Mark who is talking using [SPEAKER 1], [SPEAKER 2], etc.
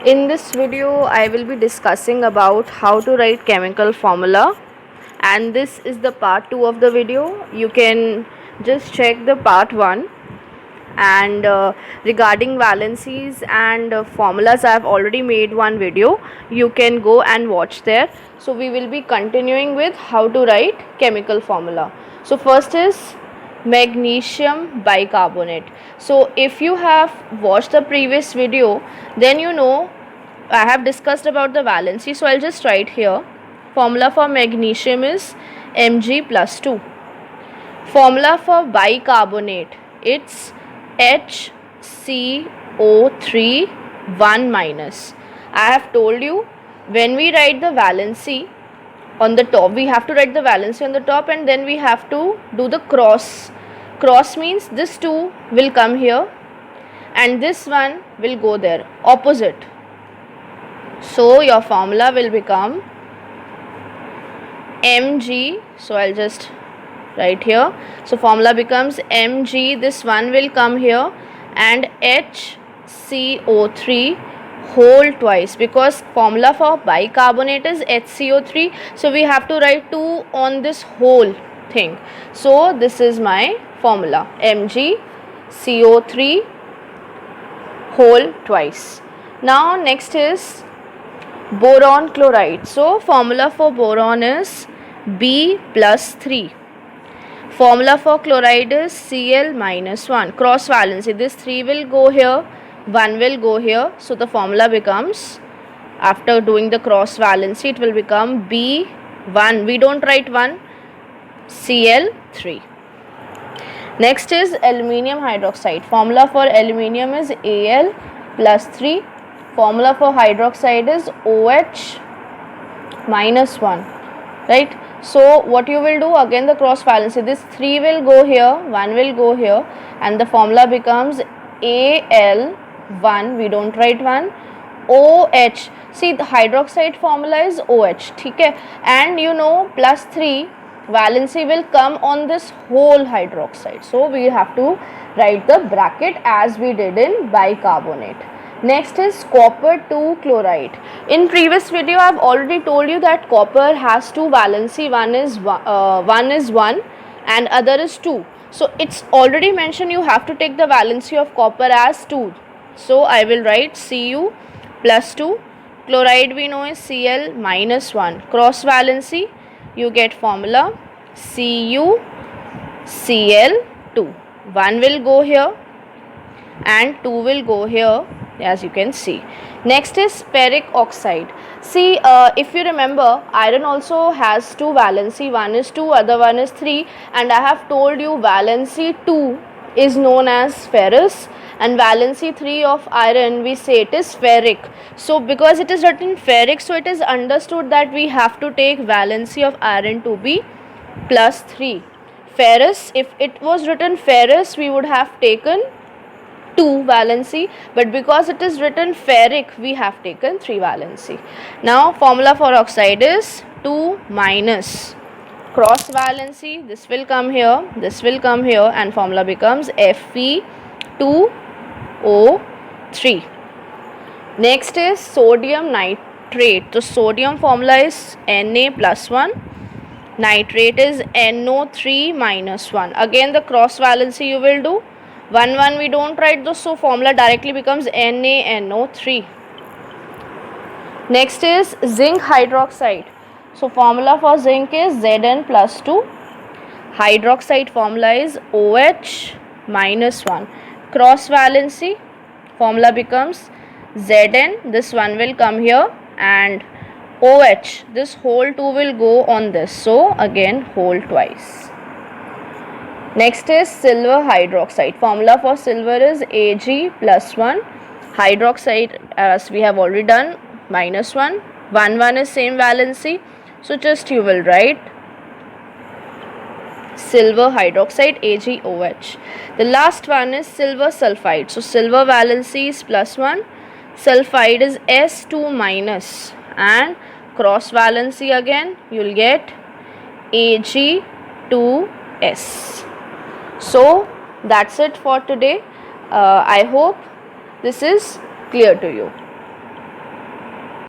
[SPEAKER 1] In this video, I will be discussing about how to write chemical formula, and this is the part 2 of the video. You can just check the part 1, and regarding valencies and formulas, I have already made one video. You can go and watch there. So we will be continuing with how to write chemical formula. So first is magnesium bicarbonate. So if you have watched the previous video, then you know I have discussed about the valency. So I'll just write here. Formula for magnesium is Mg plus 2. Formula for bicarbonate, it's HCO3 1 minus. I have told you, when we write the valency on the top, we have to write the valency on the top, and then we have to do the cross. Cross means this 2 will come here and this one will go there, opposite. So your formula will become Mg. So I'll just write here. So formula becomes Mg, this one will come here, and HCO3 whole twice, because formula for bicarbonate is HCO3, so we have to write 2 on this whole thing. So this is my formula, MgCO3 whole twice. Now next is boron chloride. So formula for boron is B plus 3. Formula for chloride is Cl minus 1. Cross valency, this 3 will go here, 1 will go here. So the formula becomes, after doing the cross valency, it will become B1. We don't write 1, Cl3. Next is aluminium hydroxide. Formula for aluminium is Al plus 3. Formula for hydroxide is OH minus 1. Right? So what you will do, again the cross valency, this 3 will go here, 1 will go here, and the formula becomes Al1. We don't write 1. OH. See, the hydroxide formula is OH. Okay? And you know, plus 3 valency will come on this whole hydroxide. So we have to write the bracket as we did in bicarbonate. Next is copper 2 chloride. In previous video, I have already told you that copper has 2 valency. One is 1 and other is 2. So it's already mentioned you have to take the valency of copper as 2. So I will write Cu plus 2. Chloride we know is Cl minus 1. Cross valency, you get formula Cu Cl2. 1 will go here and 2 will go here, as you can see. Next is ferric oxide. See, if you remember, iron also has 2 valency. One is 2, other one is 3, and I have told you valency 2 is known as ferrous, and valency 3 of iron, we say it is ferric. So because it is written ferric, so it is understood that we have to take valency of iron to be plus 3. Ferrous, if it was written ferrous, we would have taken 2 valency, but because it is written ferric, we have taken 3 valency. Now formula for oxide is 2 minus. Cross valency, this will come here, this will come here, and formula becomes Fe2O3. Next is sodium nitrate. So sodium formula is Na plus 1. Nitrate is NO3 minus 1. Again the cross valency you will do. 1 1 we don't write this, so formula directly becomes NaNO3. Next is zinc hydroxide. So formula for zinc is Zn plus 2. Hydroxide formula is OH minus 1. Cross valency, formula becomes Zn, this one will come here, and OH, this whole 2 will go on this, so again whole twice. Next is silver hydroxide. Formula for silver is Ag plus 1. Hydroxide, as we have already done, minus 1. 1 1 is same valency. So just you will write silver hydroxide AgOH. The last one is silver sulfide. So silver valency is plus 1. Sulfide is S2 minus. And cross valency again, you will get Ag2S. So that's it for today. I hope this is clear to you.